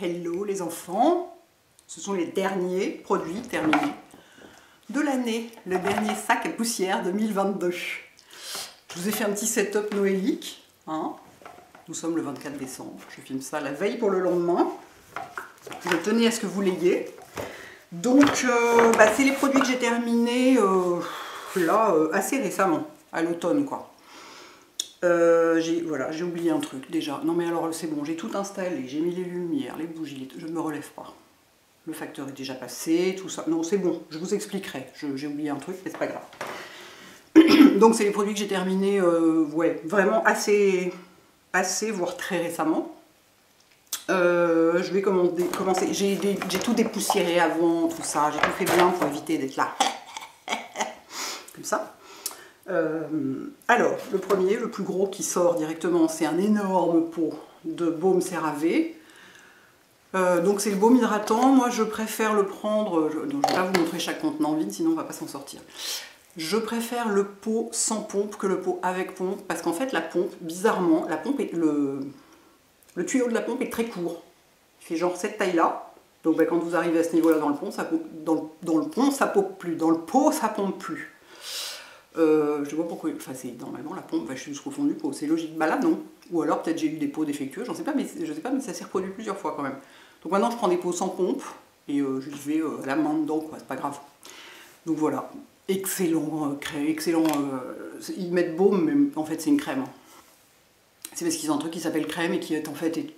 Hello les enfants, ce sont les derniers produits terminés de l'année, le dernier sac à poussière 2022. Je vous ai fait un petit setup noélique, hein. Nous sommes le 24 décembre, je filme ça la veille pour le lendemain. Je tenais à ce que vous l'ayez. Donc c'est les produits que j'ai terminés assez récemment, à l'automne quoi. J'ai oublié un truc déjà. Non mais alors c'est bon, j'ai tout installé, j'ai mis les lumières, les bougies, je ne me relève pas. Le facteur est déjà passé, tout ça. Non c'est bon, je vous expliquerai. J'ai oublié un truc, mais c'est pas grave. Donc c'est les produits que j'ai terminés, vraiment assez, voire très récemment. Je vais commencer. J'ai tout dépoussiéré avant, tout ça. J'ai tout fait bien pour éviter d'être là. Comme ça. Alors, le premier, le plus gros qui sort directement, c'est un énorme pot de baume CeraVe. Donc c'est le baume hydratant. Moi, je préfère le prendre... Je ne vais pas vous montrer chaque contenant vide, sinon on ne va pas s'en sortir. Je préfère le pot sans pompe que le pot avec pompe, parce qu'en fait, la pompe, bizarrement, la pompe est le tuyau de la pompe est très court. Il fait genre cette taille-là. Donc quand vous arrivez à ce niveau-là dans le pont, ça pompe plus. Dans le pot, ça pompe plus. Je vois pourquoi. Enfin, normalement la pompe va jusqu'au fond du pot. C'est logique. Bah là, non. Ou alors peut-être j'ai eu des pots défectueux. J'en sais pas, mais ça s'est reproduit plusieurs fois quand même. Donc maintenant, je prends des pots sans pompe et je vais à la main dedans, quoi. C'est pas grave. Donc voilà. Excellent, excellent. Ils mettent baume, mais en fait, c'est une crème. C'est parce qu'ils ont un truc qui s'appelle crème et qui est en fait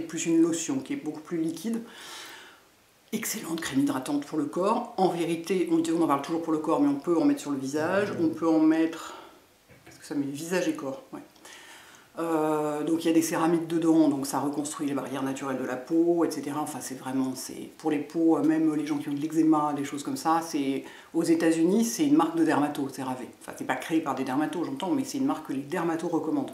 plus une lotion, qui est beaucoup plus liquide. Excellente crème hydratante pour le corps. En vérité, on en parle toujours pour le corps, mais on peut en mettre sur le visage. On peut en mettre... Qu'est-ce que ça met? Visage et corps, ouais. Donc il y a des céramiques dedans, donc ça reconstruit les barrières naturelles de la peau, etc. Enfin c'est pour les peaux, même les gens qui ont de l'eczéma, des choses comme ça, aux États-Unis, c'est une marque de dermato, CeraVe. Enfin c'est pas créé par des dermatos, j'entends, mais c'est une marque que les dermatos recommandent.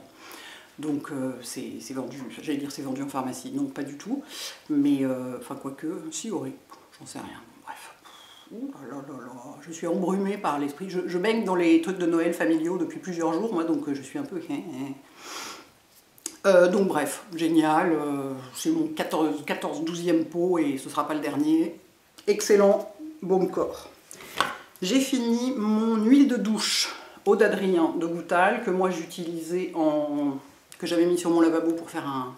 Donc c'est vendu, j'allais dire c'est vendu en pharmacie, non pas du tout, mais enfin quoique, si aurait, j'en sais rien, bref. Ouh là là là, je suis embrumée par l'esprit, je baigne dans les trucs de Noël familiaux depuis plusieurs jours, moi, donc je suis un peu... donc bref, génial, c'est mon 12e pot et ce sera pas le dernier. Excellent baume corps. J'ai fini mon huile de douche Eau d'Adrien de Goutal que moi j'utilisais que j'avais mis sur mon lavabo pour faire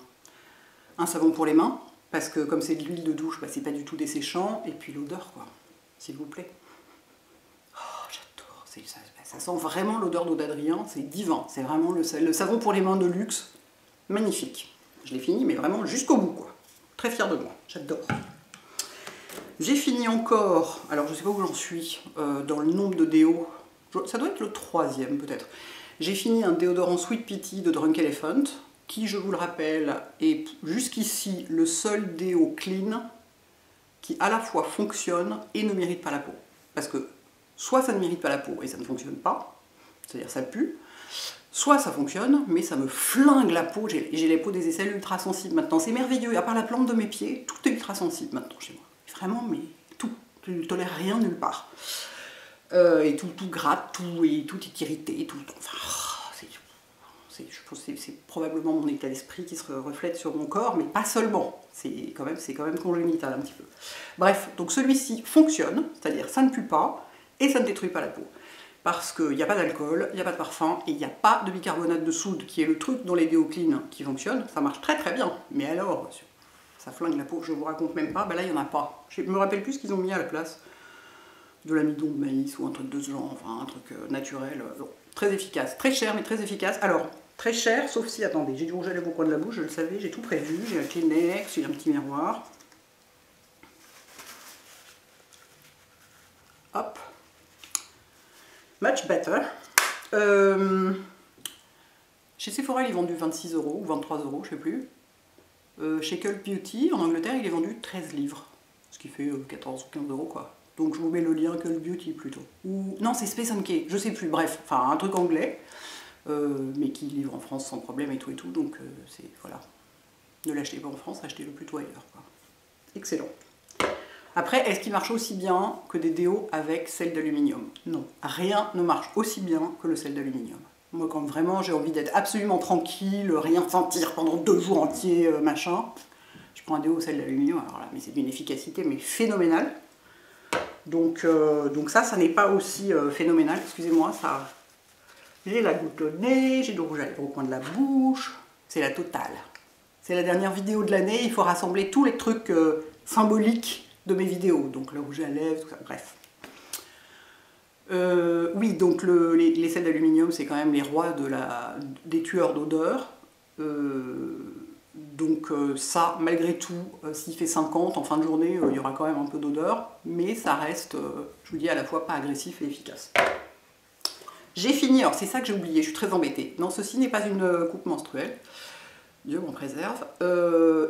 un savon pour les mains, parce que comme c'est de l'huile de douche, c'est pas du tout desséchant, et puis l'odeur quoi, s'il vous plaît. Oh j'adore, ça sent vraiment l'odeur d'Eau d'Adrien, c'est divin, c'est vraiment le savon pour les mains de luxe. Magnifique. Je l'ai fini, mais vraiment jusqu'au bout, quoi. Très fière de moi. J'adore. J'ai fini encore, alors je sais pas où j'en suis, dans le nombre de déos. Ça doit être le 3e, peut-être. J'ai fini un déodorant Sweet Pea de Drunk Elephant, qui, je vous le rappelle, est jusqu'ici le seul déo clean qui à la fois fonctionne et ne mérite pas la peau. Parce que soit ça ne mérite pas la peau et ça ne fonctionne pas, c'est-à-dire ça pue, soit ça fonctionne, mais ça me flingue la peau. J'ai les peaux des aisselles ultra sensibles maintenant. C'est merveilleux. À part la plante de mes pieds, tout est ultra sensible maintenant chez moi. Vraiment, mais tout. Je ne tolère rien nulle part. Et tout gratte, tout est irrité. Enfin, je pense que c'est probablement mon état d'esprit qui se reflète sur mon corps, mais pas seulement. C'est quand même congénital un petit peu. Bref, donc celui-ci fonctionne, c'est-à-dire ça ne pue pas et ça ne détruit pas la peau. Parce qu'il n'y a pas d'alcool, il n'y a pas de parfum, et il n'y a pas de bicarbonate de soude, qui est le truc dans les déos clean qui fonctionne. Ça marche très très bien, mais alors, ça flingue la peau, je vous raconte même pas, là il n'y en a pas. Je me rappelle plus ce qu'ils ont mis à la place. De l'amidon de maïs ou un truc de ce genre, enfin un truc naturel. Bon, très efficace, très cher mais très efficace. Alors, très cher, sauf si, attendez, j'ai du rouge à lèvres au coin de la bouche, je le savais, j'ai tout prévu, j'ai un Kleenex, j'ai un petit miroir. Hop. Much better. Chez Sephora, il est vendu 26 € ou 23 €, je sais plus. Chez Cult Beauty, en Angleterre, il est vendu 13 livres. Ce qui fait 14 ou 15 € quoi. Donc je vous mets le lien Cult Beauty plutôt. Ou non, c'est Space & Key, je sais plus, bref, enfin un truc anglais, mais qui livre en France sans problème et tout, donc c'est, voilà. Ne l'achetez pas en France, achetez-le plutôt ailleurs, quoi. Excellent. Après, est-ce qu'il marche aussi bien que des déos avec sel d'aluminium? Non, rien ne marche aussi bien que le sel d'aluminium. Moi, quand vraiment j'ai envie d'être absolument tranquille, rien sentir pendant 2 jours entiers, machin, Je prends un déo au sel d'aluminium, alors là, mais c'est d'une efficacité mais phénoménale. Donc ça n'est pas aussi phénoménal, excusez-moi, ça... J'ai la goutte au nez, j'ai du rouge à lèvres au coin de la bouche, c'est la totale. C'est la dernière vidéo de l'année, il faut rassembler tous les trucs symboliques de mes vidéos, donc le rouge à lèvres, tout ça, bref. Oui, donc les sels d'aluminium, c'est quand même les rois des tueurs d'odeur. Donc ça, malgré tout, s'il fait 50 en fin de journée, il y aura quand même un peu d'odeur, mais ça reste, je vous dis, à la fois pas agressif et efficace. J'ai fini, alors c'est ça que j'ai oublié, je suis très embêtée. Non, ceci n'est pas une coupe menstruelle, Dieu m'en préserve.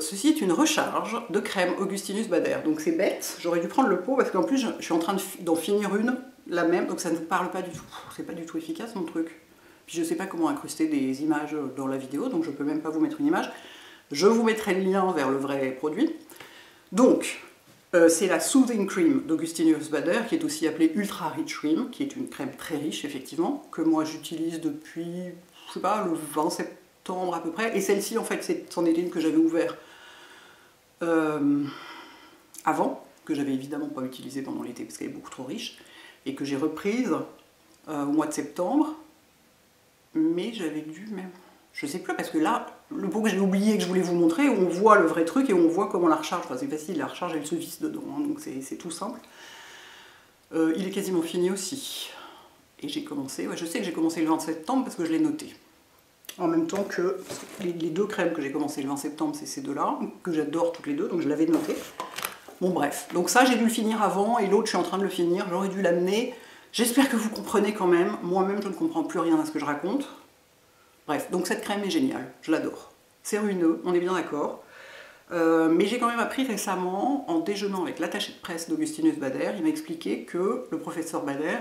Ceci est une recharge de crème Augustinus Bader, donc c'est bête, j'aurais dû prendre le pot parce qu'en plus je suis en train d'en finir une, la même, donc ça ne vous parle pas du tout. C'est pas du tout efficace mon truc. Puis je sais pas comment incruster des images dans la vidéo, donc je peux même pas vous mettre une image. Je vous mettrai le lien vers le vrai produit. Donc, c'est la Soothing Cream d'Augustinus Bader, qui est aussi appelée Ultra Rich Cream, qui est une crème très riche, effectivement, que moi j'utilise depuis, je sais pas, le 20 septembre à peu près. Et celle-ci, en fait, c'en était une que j'avais ouvert avant, que j'avais évidemment pas utilisée pendant l'été, parce qu'elle est beaucoup trop riche, et que j'ai reprise au mois de septembre. Mais j'avais dû même... Je sais plus, parce que là, le pot que j'ai oublié que je voulais vous montrer, on voit le vrai truc et on voit comment la recharge. Enfin, c'est facile, la recharge, elle se visse dedans, hein, donc c'est tout simple. Il est quasiment fini aussi. Et j'ai commencé, ouais, je sais que j'ai commencé le 20 septembre parce que je l'ai noté. En même temps que les deux crèmes que j'ai commencé le 20 septembre, c'est ces deux-là, que j'adore toutes les deux, donc je l'avais noté. Bon bref, donc ça j'ai dû le finir avant et l'autre je suis en train de le finir, j'aurais dû l'amener. J'espère que vous comprenez quand même, moi-même je ne comprends plus rien à ce que je raconte. Bref, donc cette crème est géniale, je l'adore. C'est ruineux, on est bien d'accord. Mais j'ai quand même appris récemment, en déjeunant avec l'attaché de presse d'Augustinus Bader, il m'a expliqué que le professeur Bader,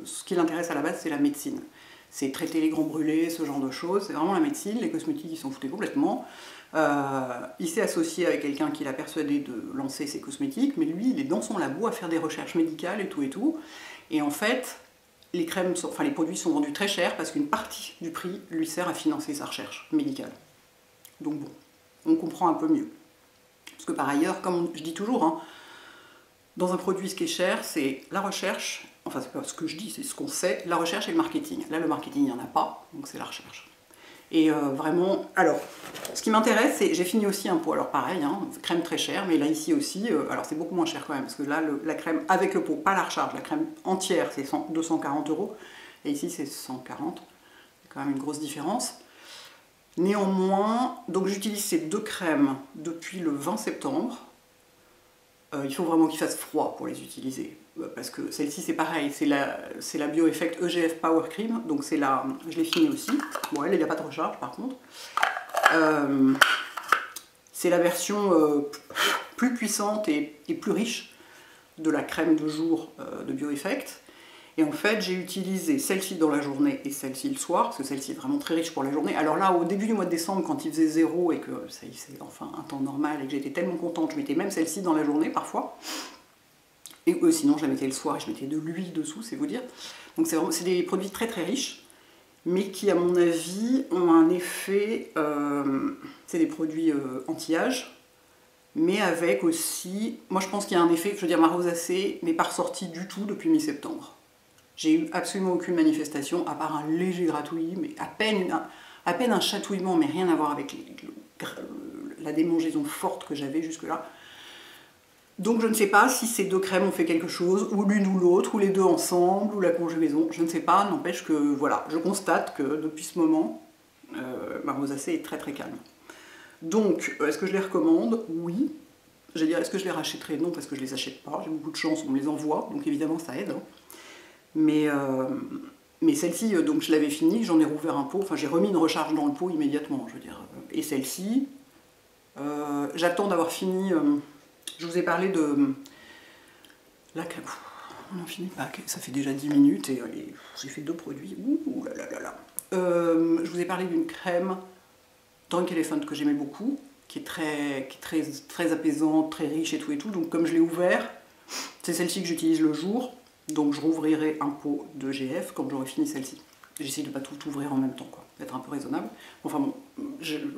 ce qui l'intéresse à la base, c'est la médecine. C'est traiter les grands brûlés, ce genre de choses, c'est vraiment la médecine, les cosmétiques ils s'en foutaient complètement. Il s'est associé avec quelqu'un qui l'a persuadé de lancer ses cosmétiques, mais lui il est dans son labo à faire des recherches médicales et tout et tout. Et en fait, les produits sont vendus très cher parce qu'une partie du prix lui sert à financer sa recherche médicale. Donc bon, on comprend un peu mieux. Parce que par ailleurs, comme je dis toujours, hein, dans un produit ce qui est cher, c'est la recherche, enfin c'est pas ce que je dis, c'est ce qu'on sait, la recherche et le marketing. Là le marketing il n'y en a pas, donc c'est la recherche. Et vraiment, alors, ce qui m'intéresse, c'est, j'ai fini aussi un pot, alors pareil, hein, crème très chère, mais là ici aussi, alors c'est beaucoup moins cher quand même, parce que là, la crème avec le pot, pas la recharge, la crème entière, c'est 240 €, et ici c'est 140, c'est quand même une grosse différence. Néanmoins, donc j'utilise ces deux crèmes depuis le 20 septembre, il faut vraiment qu'il fasse froid pour les utiliser, parce que celle-ci c'est pareil, c'est la BioEffect EGF Power Cream, donc c'est la, je l'ai fini aussi, bon elle il n'y a pas de recharge par contre, c'est la version plus puissante et plus riche de la crème de jour de BioEffect, et en fait j'ai utilisé celle-ci dans la journée et celle-ci le soir, parce que celle-ci est vraiment très riche pour la journée. Alors là au début du mois de décembre quand il faisait 0 et que c'est enfin un temps normal et que j'étais tellement contente, je mettais même celle-ci dans la journée parfois. Et sinon je la mettais le soir et je mettais de l'huile dessous, c'est vous dire. Donc c'est des produits très très riches, mais qui à mon avis ont un effet, c'est des produits anti-âge, mais avec aussi, moi je pense qu'il y a un effet, je veux dire ma rosacée n'est pas ressortie du tout depuis mi-septembre. J'ai eu absolument aucune manifestation, à part un léger gratouillis, mais à peine un chatouillement, mais rien à voir avec la démangeaison forte que j'avais jusque-là. Donc je ne sais pas si ces deux crèmes ont fait quelque chose, ou l'une ou l'autre, ou les deux ensemble, ou la conjugaison, je ne sais pas, n'empêche que voilà, je constate que depuis ce moment, ma rosacée est très très calme. Donc, est-ce que je les recommande? Oui. J'allais dire, est-ce que je les rachèterai? Non, parce que je les achète pas, j'ai beaucoup de chance, on me les envoie, donc évidemment ça aide. Hein. Mais celle-ci, donc je l'avais finie, j'en ai rouvert un pot, enfin j'ai remis une recharge dans le pot immédiatement, je veux dire. Et celle-ci, j'attends d'avoir fini, je vous ai parlé de la crème, on en finit pas, ça fait déjà 10 minutes et j'ai fait deux produits, ouh là là là là. Je vous ai parlé d'une crème Drunk Elephant que j'aimais beaucoup, qui est très apaisante, très riche et tout, donc comme je l'ai ouvert, c'est celle-ci que j'utilise le jour. Donc je rouvrirai un pot de GF quand j'aurai fini celle-ci. j'essaie de pas tout ouvrir en même temps, quoi, d'être un peu raisonnable. Enfin bon,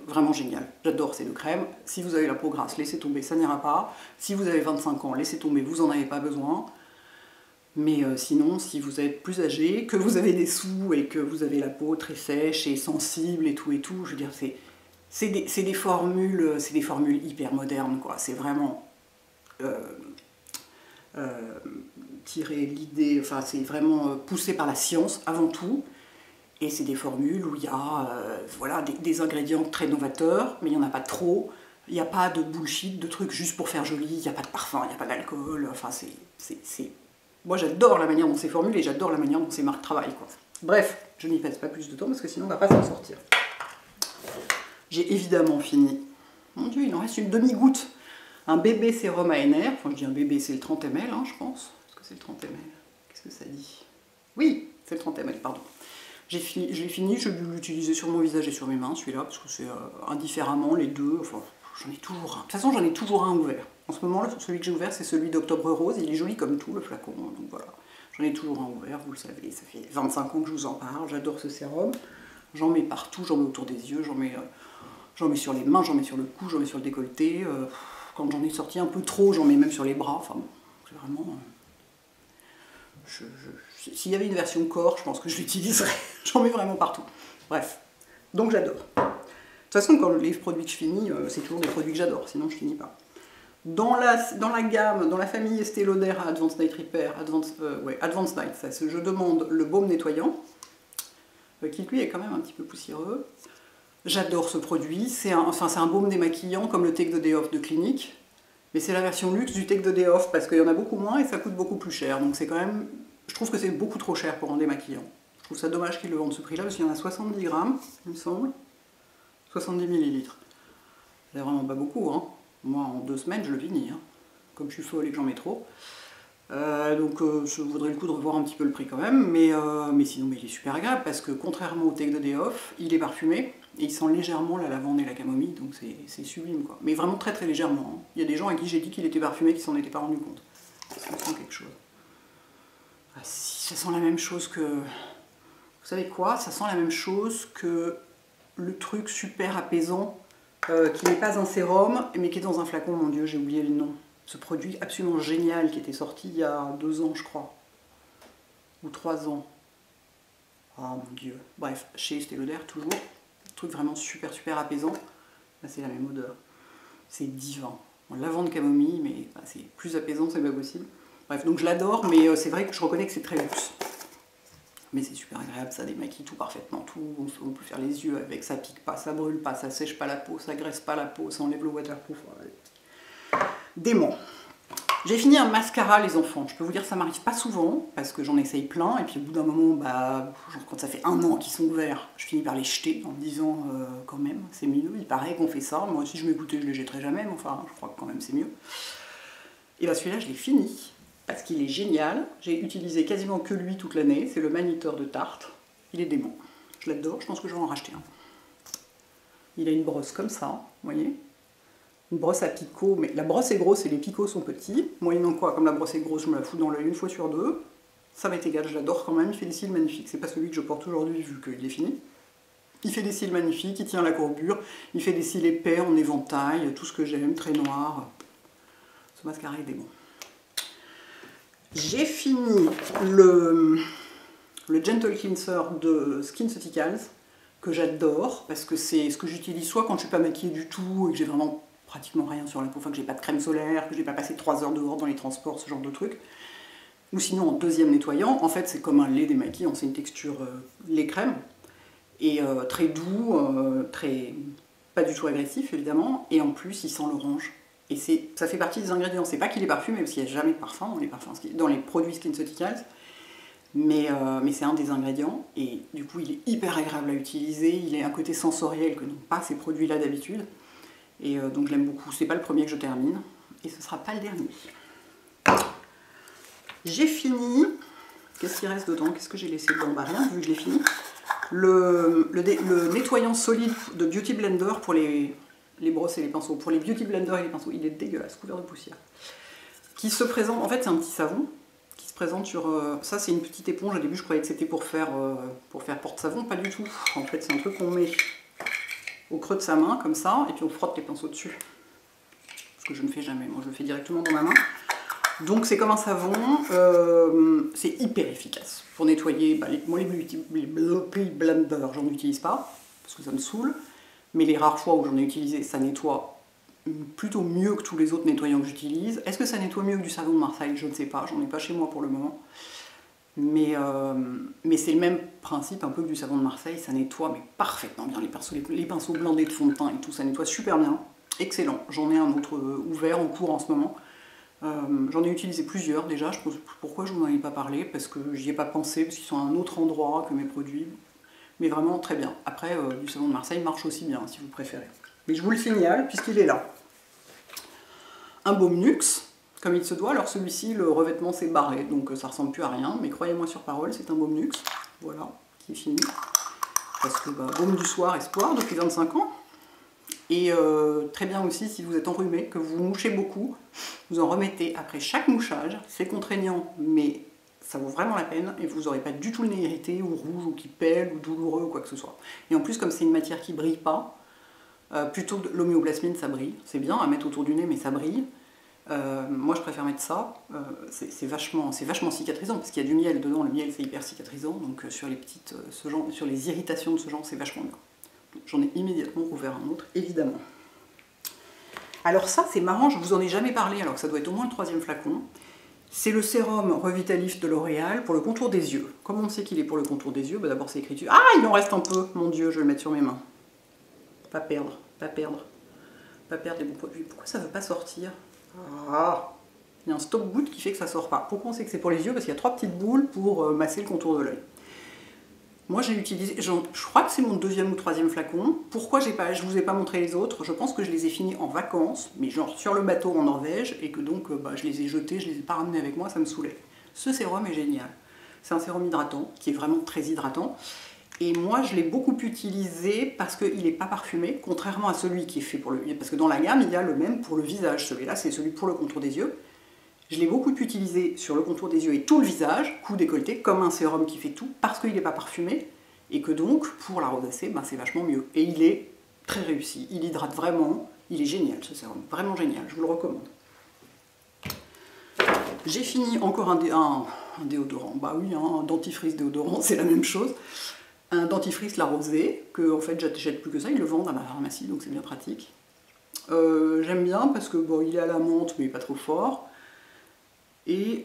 vraiment génial, j'adore ces deux crèmes. Si vous avez la peau grasse, laissez tomber, ça n'ira pas. Si vous avez 25 ans, laissez tomber, vous n'en avez pas besoin. Mais sinon, si vous êtes plus âgé, que vous avez des sous et que vous avez la peau très sèche et sensible et tout, je veux dire, c'est des formules hyper modernes, quoi. C'est vraiment tirer l'idée, enfin c'est vraiment poussé par la science avant tout. Et c'est des formules où il y a voilà, des ingrédients très novateurs, mais il n'y en a pas trop. Il n'y a pas de bullshit, de trucs juste pour faire joli, il n'y a pas de parfum, il n'y a pas d'alcool, enfin c'est... Moi j'adore la manière dont c'est formulé et j'adore la manière dont ces marques travaillent, quoi. Bref, je n'y passe pas plus de temps parce que sinon on ne va pas s'en sortir. J'ai évidemment fini. Mon Dieu, il en reste une demi-goutte. Un bébé sérum ANR, enfin je dis un bébé, c'est le 30 ml, hein, je pense. Est-ce que c'est le 30 ml? Qu'est-ce que ça dit? Oui, c'est le 30 ml, pardon. Je l'ai fini, je vais l'utiliser sur mon visage et sur mes mains, celui-là, parce que c'est indifféremment les deux, enfin, j'en ai toujours un. De toute façon, j'en ai toujours un ouvert. En ce moment, là, celui que j'ai ouvert, c'est celui d'Octobre Rose, il est joli comme tout, le flacon, donc voilà. J'en ai toujours un ouvert, vous le savez, ça fait 25 ans que je vous en parle, j'adore ce sérum. J'en mets partout, j'en mets autour des yeux, j'en mets sur les mains, j'en mets sur le cou, j'en mets sur le décolleté. Quand j'en ai sorti un peu trop, j'en mets même sur les bras, enfin, c'est vraiment... S'il y avait une version corps, je pense que je l'utiliserais. J'en mets vraiment partout. Bref, donc j'adore. De toute façon, quand les produits que je finis, c'est toujours des produits que j'adore, sinon je finis pas. Dans la gamme, dans la famille Estée Lauder Advanced Night Repair, Advanced Night, je demande le baume nettoyant, qui lui est quand même un petit peu poussiéreux. J'adore ce produit, c'est un baume démaquillant comme le Take the Day Off de Clinique, mais c'est la version luxe du Take the Day Off parce qu'il y en a beaucoup moins et ça coûte beaucoup plus cher, donc c'est quand même... Je trouve que c'est beaucoup trop cher pour un démaquillant. Je trouve ça dommage qu'ils le vendent ce prix-là parce qu'il y en a 70 grammes, il me semble, 70 millilitres. C'est vraiment pas beaucoup, hein. Moi en 2 semaines je le finis, hein. Comme je suis folle et que j'en mets trop. Donc je voudrais le coup de revoir un petit peu le prix quand même, mais sinon il est super agréable parce que contrairement au Take the Day Off, il est parfumé et il sent légèrement la lavande et la camomille, donc c'est sublime, quoi. Mais vraiment très très légèrement, hein. Il y a des gens à qui j'ai dit qu'il était parfumé qui s'en étaient pas rendu compte. Ça sent quelque chose. Ah si, ça sent la même chose que... Vous savez quoi? Ça sent la même chose que le truc super apaisant qui n'est pas un sérum mais qui est dans un flacon, mon Dieu, j'ai oublié le nom. Ce produit absolument génial qui était sorti il y a 2 ans, je crois. Ou 3 ans. Ah mon Dieu. Bref, chez Estée Lauder, toujours. Truc vraiment super super apaisant. Là, c'est la même odeur. C'est divin. Lavande camomille, mais bah, c'est plus apaisant, c'est pas possible. Bref, donc je l'adore, mais c'est vrai que je reconnais que c'est très luxe. Mais c'est super agréable, ça démaquille tout parfaitement, tout. On peut faire les yeux avec, ça pique pas, ça brûle pas, ça sèche pas la peau, ça graisse pas la peau, ça enlève le waterproof. Dément. J'ai fini un mascara, les enfants. Je peux vous dire que ça m'arrive pas souvent, parce que j'en essaye plein, et puis au bout d'un moment, bah, genre quand ça fait 1 an qu'ils sont ouverts, je finis par les jeter en me disant quand même, c'est mieux, il paraît qu'on fait ça. Moi, si je m'écoutais, je les jetterais jamais, mais enfin, je crois que quand même c'est mieux. Et bah celui-là, je l'ai fini. Parce qu'il est génial, j'ai utilisé quasiment que lui toute l'année, c'est le Maniteur de Tarte, il est dément, je l'adore, je pense que je vais en racheter un. Il a une brosse comme ça, vous voyez, une brosse à picots, mais la brosse est grosse et les picots sont petits, moyennant quoi, comme la brosse est grosse, je me la fous dans l'œil 1 fois sur 2, ça m'est égal, je l'adore quand même, il fait des cils magnifiques, c'est pas celui que je porte aujourd'hui vu qu'il est fini. Il fait des cils magnifiques, il tient la courbure, il fait des cils épais en éventail, tout ce que j'aime, très noir, ce mascara est dément. J'ai fini le Gentle Cleanser de SkinCeuticals, que j'adore, parce que c'est ce que j'utilise soit quand je suis pas maquillée du tout et que j'ai vraiment pratiquement rien sur la peau, enfin que j'ai pas de crème solaire, que j'ai pas passé 3 heures dehors dans les transports, ce genre de truc. Ou sinon en deuxième nettoyant, en fait c'est comme un lait démaquillant, c'est une texture lait crème, et très doux, pas du tout agressif évidemment, et en plus il sent l'orange. Et ça fait partie des ingrédients, c'est pas qu'il est parfumé, parce qu'il n'y a jamais de parfum dans les produits SkinCeuticals, mais c'est un des ingrédients, et du coup il est hyper agréable à utiliser, il a un côté sensoriel que n'ont pas ces produits-là d'habitude, et donc je l'aime beaucoup. C'est pas le premier que je termine, et ce sera pas le dernier. J'ai fini, qu'est-ce qu'il reste dedans? Qu'est-ce que j'ai laissé dedans? Bah rien, vu que je l'ai fini. Le nettoyant solide de Beauty Blender pour les brosses et les pinceaux. Pour les Beauty Blender et les pinceaux, il est dégueulasse, couvert de poussière. Qui se présente, en fait c'est un petit savon qui se présente sur... ça, c'est une petite éponge. Au début, je croyais que c'était pour faire porte-savon. Pas du tout. En fait, c'est un truc qu'on met au creux de sa main, comme ça, et puis on frotte les pinceaux dessus. Ce que je ne fais jamais. Moi, je le fais directement dans ma main. Donc, c'est comme un savon. C'est hyper efficace. Pour nettoyer, bah, les Beauty Blender, j'en utilise pas, parce que ça me saoule. Mais les rares fois où j'en ai utilisé, ça nettoie plutôt mieux que tous les autres nettoyants que j'utilise. Est-ce que ça nettoie mieux que du savon de Marseille? Je ne sais pas, j'en ai pas chez moi pour le moment. Mais c'est le même principe un peu que du savon de Marseille, ça nettoie mais parfaitement bien les pinceaux blindés de fond de teint et tout, ça nettoie super bien. Excellent, j'en ai un autre ouvert en cours en ce moment. J'en ai utilisé plusieurs déjà, je pense pourquoi je vous en ai pas parlé, parce que j'y ai pas pensé, parce qu'ils sont à un autre endroit que mes produits. Mais vraiment très bien. Après, du savon de Marseille marche aussi bien si vous préférez. Mais je vous le signale puisqu'il est là. Un baume Nuxe, comme il se doit. Alors celui-ci, le revêtement s'est barré, donc ça ressemble plus à rien. Mais croyez-moi sur parole, c'est un baume Nuxe. Voilà, qui est fini. Parce que baume du soir, espoir, depuis 25 ans. Et très bien aussi si vous êtes enrhumé, que vous mouchez beaucoup, vous en remettez après chaque mouchage. C'est contraignant, mais ça vaut vraiment la peine et vous n'aurez pas du tout le nez irrité ou rouge ou qui pèle ou douloureux ou quoi que ce soit. Et en plus, comme c'est une matière qui brille pas, plutôt que l'homéoplasmine, ça brille. C'est bien à mettre autour du nez, mais ça brille. Moi, je préfère mettre ça. C'est vachement cicatrisant parce qu'il y a du miel dedans. Le miel, c'est hyper cicatrisant. Donc sur sur les irritations de ce genre, c'est vachement bien. J'en ai immédiatement ouvert un autre, évidemment. Alors ça, c'est marrant, je vous en ai jamais parlé, alors que ça doit être au moins le 3e flacon. C'est le sérum Revitalif de L'Oréal pour le contour des yeux. Comment on sait qu'il est pour le contour des yeux? D'abord, c'est écrit dessus. Ah, il en reste un peu, mon Dieu, je vais le mettre sur mes mains. Pas perdre, pas perdre. Pas perdre les bons produits. Pourquoi ça ne veut pas sortir? Ah, il y a un stop goutte qui fait que ça ne sort pas. Pourquoi on sait que c'est pour les yeux? Parce qu'il y a 3 petites boules pour masser le contour de l'œil. Moi j'ai utilisé, je crois que c'est mon 2e ou 3e flacon. Pourquoi je ne vous ai pas montré les autres? Je pense que je les ai finis en vacances, mais genre sur le bateau en Norvège, et que donc je les ai jetés, je les ai pas ramenés avec moi, ça me saoulait. Ce sérum est génial. C'est un sérum hydratant, qui est vraiment très hydratant. Et moi je l'ai beaucoup utilisé parce qu'il n'est pas parfumé, contrairement à celui qui est fait pour le... Parce que dans la gamme, il y a le même pour le visage. Celui-là, c'est celui pour le contour des yeux. Je l'ai beaucoup utilisé sur le contour des yeux et tout le visage, cou décolleté, comme un sérum qui fait tout, parce qu'il n'est pas parfumé, et que donc, pour la rosacée, c'est vachement mieux. Et il est très réussi, il hydrate vraiment, il est génial ce sérum, vraiment génial, je vous le recommande. J'ai fini encore un déodorant, bah oui, un dentifrice déodorant, c'est la même chose. Un dentifrice La Rosée, que en fait j'achète plus que ça, ils le vendent à ma pharmacie, donc c'est bien pratique. J'aime bien parce que bon, il est à la menthe, mais pas trop fort. Et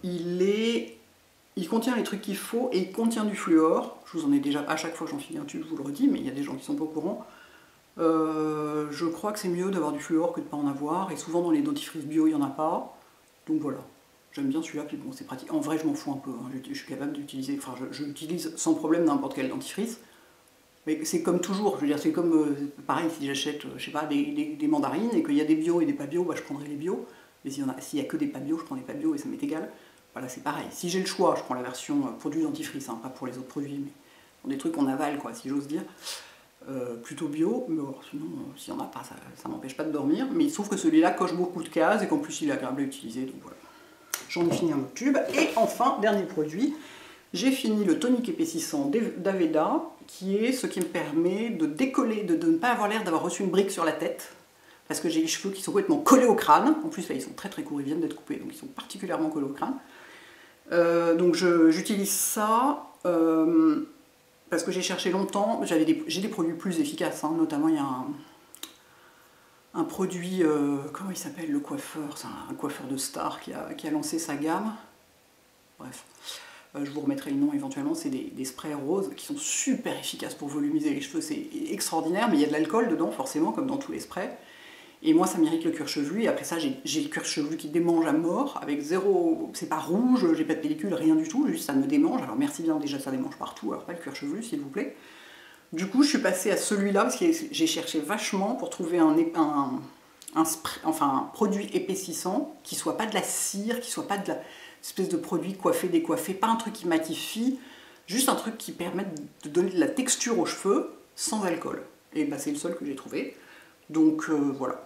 il contient les trucs qu'il faut et il contient du fluor. Je vous en ai déjà, à chaque fois que j'en finis un tube, je vous le redis, mais il y a des gens qui sont pas au courant. Je crois que c'est mieux d'avoir du fluor que de ne pas en avoir, et souvent dans les dentifrices bio, il n'y en a pas. Donc voilà, j'aime bien celui-là, puis bon, c'est pratique. En vrai, je m'en fous un peu, hein. Je suis capable d'utiliser, enfin, j'utilise sans problème n'importe quel dentifrice. Mais c'est comme toujours, je veux dire, c'est comme, pareil, si j'achète, je sais pas, des mandarines, et qu'il y a des bio et des pas bio, bah, je prendrai les bio. Mais s'il y a que des pas bio, je prends des pas bio et ça m'est égal. Voilà, c'est pareil. Si j'ai le choix, je prends la version produit dentifrice, hein, pas pour les autres produits, mais pour des trucs qu'on avale, quoi, si j'ose dire. Plutôt bio, mais alors, sinon, s'il n'y en a pas, ça m'empêche pas de dormir. Mais il se trouve que celui-là coche beaucoup de cases et qu'en plus il est agréable à utiliser, donc voilà. J'en ai fini un autre tube. Et enfin, dernier produit, j'ai fini le tonique épaississant d'Aveda, qui est ce qui me permet de décoller, de ne pas avoir l'air d'avoir reçu une brique sur la tête. Parce que j'ai les cheveux qui sont complètement collés au crâne. En plus, là, ils sont très très courts, ils viennent d'être coupés, donc ils sont particulièrement collés au crâne. Donc j'utilise ça parce que j'ai cherché longtemps. J'ai des produits plus efficaces, hein. Notamment il y a un produit, comment il s'appelle, le coiffeur, c'est un coiffeur de star qui a lancé sa gamme. Bref, je vous remettrai le nom éventuellement. C'est des sprays roses qui sont super efficaces pour volumiser les cheveux, c'est extraordinaire, mais il y a de l'alcool dedans forcément, comme dans tous les sprays. Et moi, ça m'irrite le cuir chevelu, et après ça, j'ai le cuir chevelu qui démange à mort, avec zéro... C'est pas rouge, j'ai pas de pellicule, rien du tout, juste ça me démange. Alors merci bien, déjà ça démange partout, alors pas le cuir chevelu, s'il vous plaît. Du coup, je suis passée à celui-là, parce que j'ai cherché vachement pour trouver un produit épaississant, qui soit pas de la cire, qui soit pas de l'espèce de produit coiffé, décoiffé, pas un truc qui matifie, juste un truc qui permette de donner de la texture aux cheveux, sans alcool. Et bah, c'est le seul que j'ai trouvé. Donc voilà.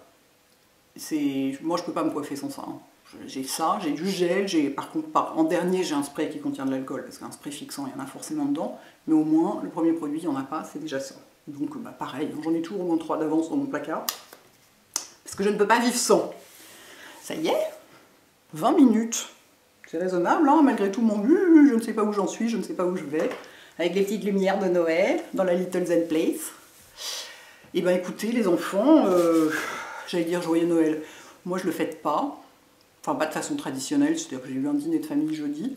Moi je peux pas me coiffer sans ça, hein. j'ai ça, j'ai du gel, par contre, en dernier, j'ai un spray qui contient de l'alcool, parce qu'un spray fixant, il y en a forcément dedans, mais au moins, le premier produit, il n'y en a pas, c'est déjà ça. Donc, bah, pareil, j'en ai toujours au moins 3 d'avance dans mon placard, parce que je ne peux pas vivre sans. Ça y est, 20 minutes. C'est raisonnable, hein, malgré tout mon je ne sais pas où j'en suis, je ne sais pas où je vais, avec les petites lumières de Noël, dans la Little Zen Place. Et ben écoutez, les enfants, j'allais dire joyeux Noël, moi je le fête pas, enfin pas de façon traditionnelle, c'est-à-dire que j'ai eu un dîner de famille jeudi,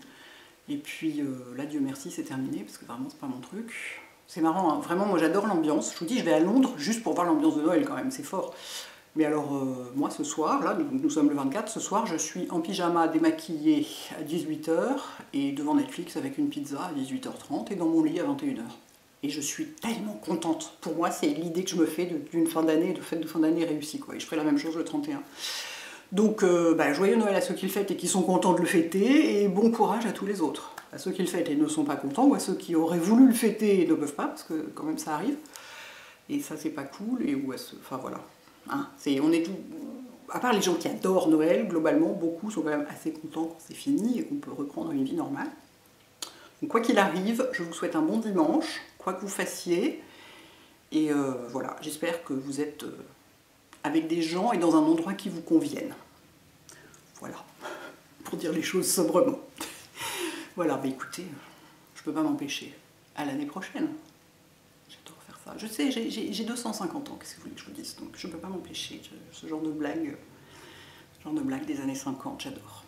et puis là, Dieu merci, c'est terminé, parce que vraiment c'est pas mon truc. C'est marrant, hein, vraiment, moi j'adore l'ambiance, je vous dis, je vais à Londres juste pour voir l'ambiance de Noël quand même, c'est fort. Mais alors, moi ce soir, là, nous sommes le 24, ce soir je suis en pyjama démaquillée à 18 h, et devant Netflix avec une pizza à 18 h 30, et dans mon lit à 21 h. Et je suis tellement contente. Pour moi, c'est l'idée que je me fais d'une fin d'année, de fête de fin d'année réussie, quoi. Et je ferai la même chose le 31. Donc, bah, joyeux Noël à ceux qui le fêtent et qui sont contents de le fêter, et bon courage à tous les autres. À ceux qui le fêtent et ne sont pas contents, ou à ceux qui auraient voulu le fêter et ne peuvent pas, parce que quand même ça arrive. Et ça, c'est pas cool, et ou à ceux... Enfin, voilà. Hein, on est tout... À part les gens qui adorent Noël, globalement, beaucoup sont quand même assez contents quand c'est fini et qu'on peut reprendre une vie normale. Donc, quoi qu'il arrive, je vous souhaite un bon dimanche, quoi que vous fassiez. Et voilà, j'espère que vous êtes avec des gens et dans un endroit qui vous convienne. Voilà, pour dire les choses sobrement. Voilà, bah écoutez, je peux pas m'empêcher. À l'année prochaine. J'adore faire ça. Je sais, j'ai 250 ans, qu'est-ce que vous voulez que je vous dise, donc je peux pas m'empêcher. Ce genre de blague des années 50, j'adore.